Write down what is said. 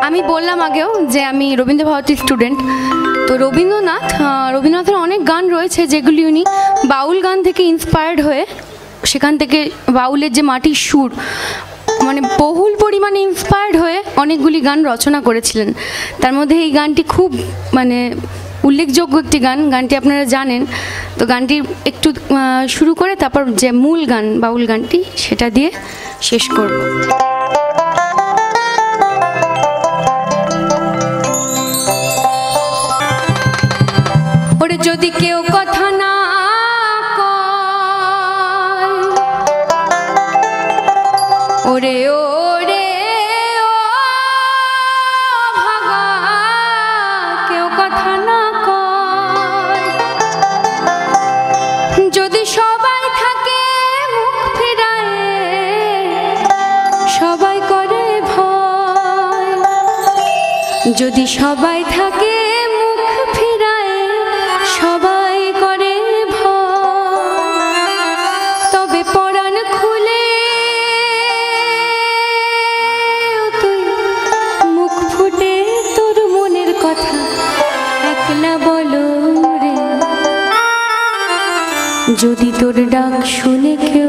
আমি বললাম আগেও যে আমি রবীন্দ্রভারতীর স্টুডেন্ট। তো রবীন্দ্রনাথের অনেক গান রয়েছে যেগুলি উনি বাউল গান থেকে ইন্সপায়ার্ড হয়ে, সেখান থেকে বাউলের যে মাটির সুর মানে বহুল পরিমাণে ইন্সপায়ার্ড হয়ে অনেকগুলি গান রচনা করেছিলেন। তার মধ্যে এই গানটি খুব মানে উল্লেখযোগ্য একটি গান, গানটি আপনারা জানেন। তো গানটি একটু শুরু করে তারপর যে মূল গান বাউল গানটি সেটা দিয়ে শেষ করব। ওরে যদি কেউ কথা না কয়, ওরে ওরে ও ভাগা কেউ কথা না কয়, যদি সবাই থাকে মুখ ফিরায় সবাই করে ভয়, যদি সবাই থাকে মুখ ফিরায় সবাই করে ভয়, তবে পরাণ খুলে তুই মুখ ফুটে তোর মনের কথা একলা বলো রে, যদি তোর ডাক শুনে কেউ